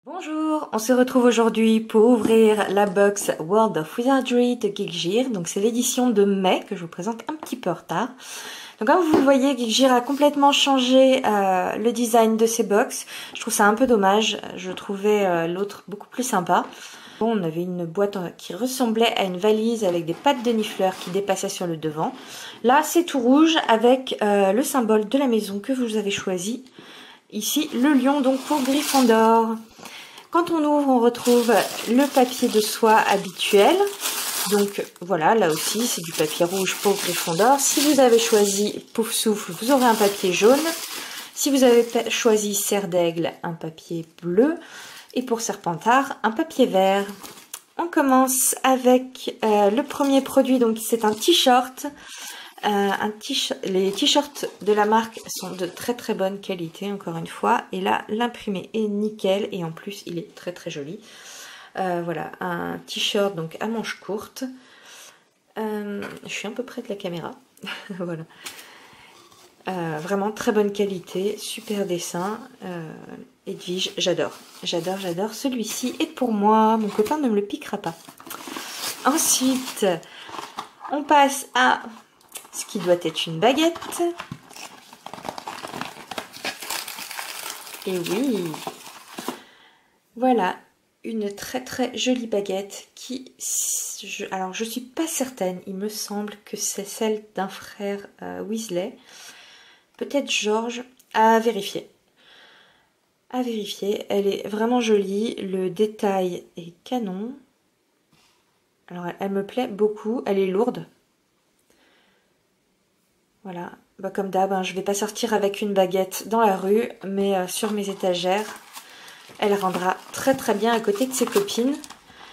Bonjour, on se retrouve aujourd'hui pour ouvrir la box World of Wizardry de Geekgear. Donc c'est l'édition de mai que je vous présente un petit peu en retard. Donc comme vous le voyez, Geekgear a complètement changé le design de ses box. Je trouve ça un peu dommage, je trouvais l'autre beaucoup plus sympa. Bon, on avait une boîte qui ressemblait à une valise avec des pattes de nifleur qui dépassaient sur le devant. Là c'est tout rouge avec le symbole de la maison que vous avez choisi. Ici le lion donc pour Gryffondor. Quand on ouvre, on retrouve le papier de soie habituel. Donc voilà, là aussi, c'est du papier rouge pour Gryffondor. Si vous avez choisi Poufsouffle, vous aurez un papier jaune. Si vous avez choisi Serre d'Aigle, un papier bleu. Et pour Serpentard, un papier vert. On commence avec le premier produit, donc c'est un t-shirt. Les t-shirts de la marque sont de très très bonne qualité, encore une fois, et là l'imprimé est nickel et en plus il est très très joli. Voilà, un t-shirt donc à manches courtes. Je suis un peu près de la caméra. Voilà, vraiment très bonne qualité, super dessin. Edwige, j'adore celui-ci, et pour moi mon copain ne me le piquera pas. Ensuite on passe à ce qui doit être une baguette. Et oui, voilà, une très très jolie baguette qui... alors je suis pas certaine, il me semble que c'est celle d'un frère Weasley. Peut-être George, à vérifier. À vérifier, elle est vraiment jolie, le détail est canon. Alors elle me plaît beaucoup, elle est lourde. Voilà, bah, comme d'hab, hein, je ne vais pas sortir avec une baguette dans la rue, mais sur mes étagères, elle rendra très très bien à côté de ses copines.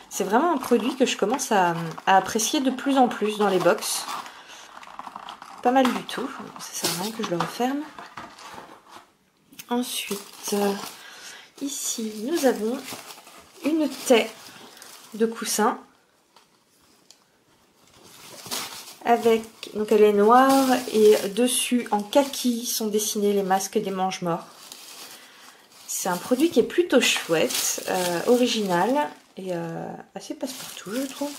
C'est vraiment un produit que je commence à apprécier de plus en plus dans les box. Pas mal du tout, ça sert à rien que je le referme. Ensuite, ici, nous avons une taie de coussin. Donc elle est noire et dessus en kaki sont dessinés les masques des mange-morts. C'est un produit qui est plutôt chouette, original et assez passe-partout je trouve.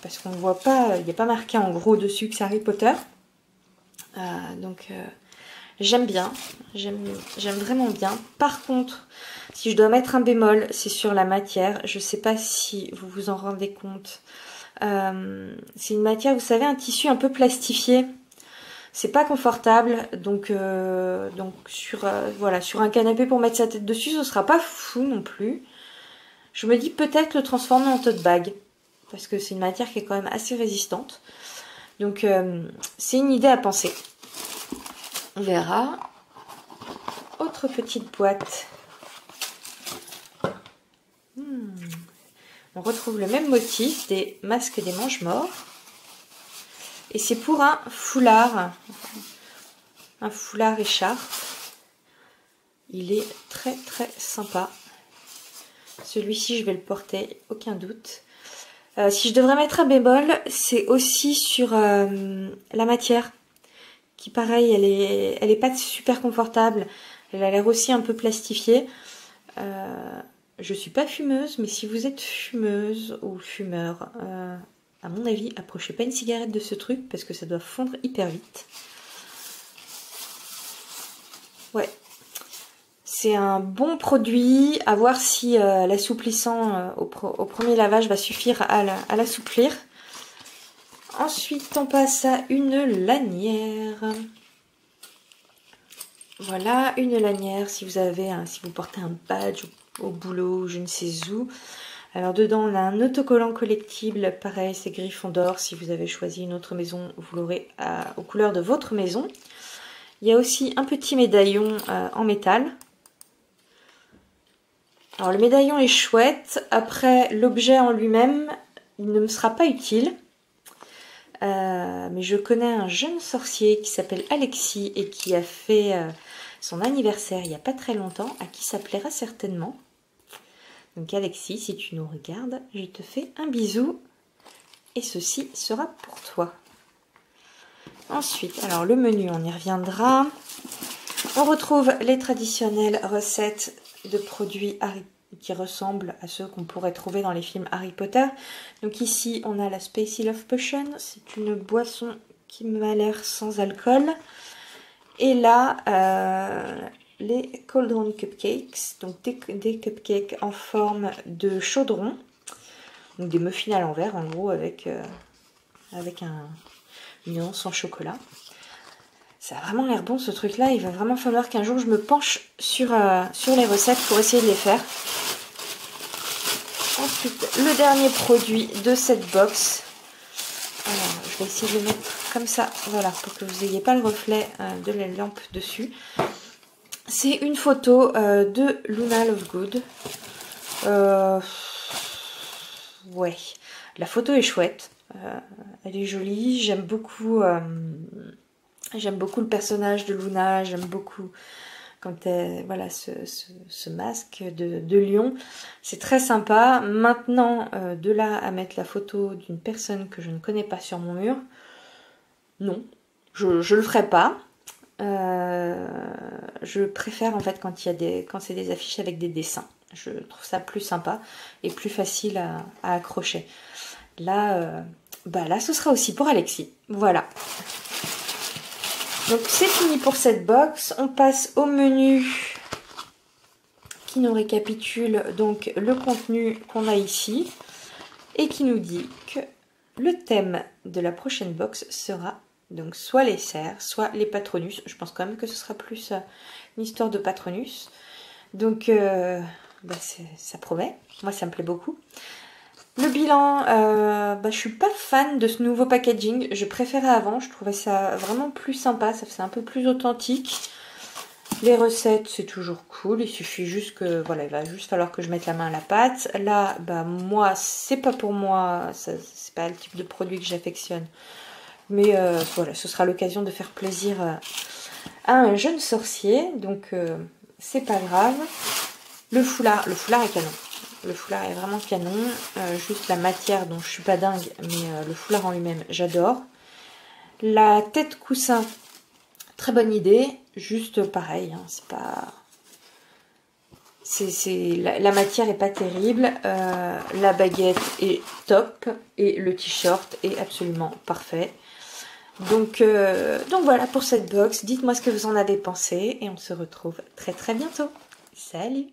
Parce qu'on ne voit pas, il n'y a pas marqué en gros dessus que c'est Harry Potter. Donc j'aime bien, j'aime vraiment bien. Par contre, si je dois mettre un bémol, c'est sur la matière. Je ne sais pas si vous vous en rendez compte. C'est une matière, vous savez, un tissu un peu plastifié. C'est pas confortable, donc voilà, sur un canapé pour mettre sa tête dessus, ce sera pas fou non plus. Je me dis peut-être le transformer en tote bag, parce que c'est une matière qui est quand même assez résistante. Donc c'est une idée à penser. On verra. Autre petite boîte. On retrouve le même motif des masques des mange-morts. Et c'est pour un foulard écharpe. Il est très très sympa. Celui-ci, je vais le porter, aucun doute. Si je devrais mettre un bémol, c'est aussi sur la matière. Qui pareil, elle est pas super confortable. Elle a l'air aussi un peu plastifiée. Je suis pas fumeuse, mais si vous êtes fumeuse ou fumeur, à mon avis, approchez pas une cigarette de ce truc parce que ça doit fondre hyper vite. Ouais, c'est un bon produit. À voir si l'assouplissant au premier lavage va suffire à l'assouplir. Ensuite, on passe à une lanière. Voilà, une lanière si vous portez un badge au boulot, je ne sais où. Alors dedans, on a un autocollant collectible, pareil, c'est Gryffondor. Si vous avez choisi une autre maison, vous l'aurez aux couleurs de votre maison. Il y a aussi un petit médaillon en métal. Alors le médaillon est chouette. Après, l'objet en lui-même, il ne me sera pas utile. Mais je connais un jeune sorcier qui s'appelle Alexis et qui a fait son anniversaire il n'y a pas très longtemps, à qui ça plaira certainement. Donc Alexis, si tu nous regardes, je te fais un bisou et ceci sera pour toi. Ensuite, alors le menu, on y reviendra. On retrouve les traditionnelles recettes de produits qui ressemblent à ceux qu'on pourrait trouver dans les films Harry Potter. Donc ici, on a la Spicy Love Potion. C'est une boisson qui m'a l'air sans alcool. Et là, les Cauldron Cupcakes. Donc des cupcakes en forme de chaudron. Donc des muffins à l'envers, en gros, avec une nuance en chocolat. Ça a vraiment l'air bon ce truc là, il va vraiment falloir qu'un jour je me penche sur les recettes pour essayer de les faire. Ensuite, le dernier produit de cette box. Alors, je vais essayer de le mettre comme ça, voilà, pour que vous n'ayez pas le reflet de la lampe dessus. C'est une photo de Luna Lovegood. Ouais, la photo est chouette. Elle est jolie, j'aime beaucoup le personnage de Luna, j'aime beaucoup quand elle, voilà, ce masque de lion, c'est très sympa. Maintenant, de là à mettre la photo d'une personne que je ne connais pas sur mon mur, non, je le ferai pas. Je préfère en fait quand c'est des affiches avec des dessins. Je trouve ça plus sympa et plus facile à accrocher. Là, là, ce sera aussi pour Alexis. Voilà. Donc c'est fini pour cette box. On passe au menu qui nous récapitule donc le contenu qu'on a ici et qui nous dit que le thème de la prochaine box sera donc soit les cerfs, soit les Patronus. Je pense quand même que ce sera plus une histoire de Patronus. Donc ça promet. Moi ça me plaît beaucoup. Le bilan, je suis pas fan de ce nouveau packaging. Je préférais avant, je trouvais ça vraiment plus sympa, ça faisait un peu plus authentique. Les recettes, c'est toujours cool, il suffit juste que, voilà, il va juste falloir que je mette la main à la pâte. Là, moi, c'est pas pour moi, c'est pas le type de produit que j'affectionne. Mais voilà, ce sera l'occasion de faire plaisir à un jeune sorcier, donc c'est pas grave. Le foulard est canon. Le foulard est vraiment canon. Juste la matière dont je suis pas dingue, mais le foulard en lui-même, j'adore. La tête coussin, très bonne idée. Juste pareil, hein, c'est pas... La matière est pas terrible. La baguette est top. Et le t-shirt est absolument parfait. Donc voilà pour cette box. Dites-moi ce que vous en avez pensé. Et on se retrouve très très bientôt. Salut!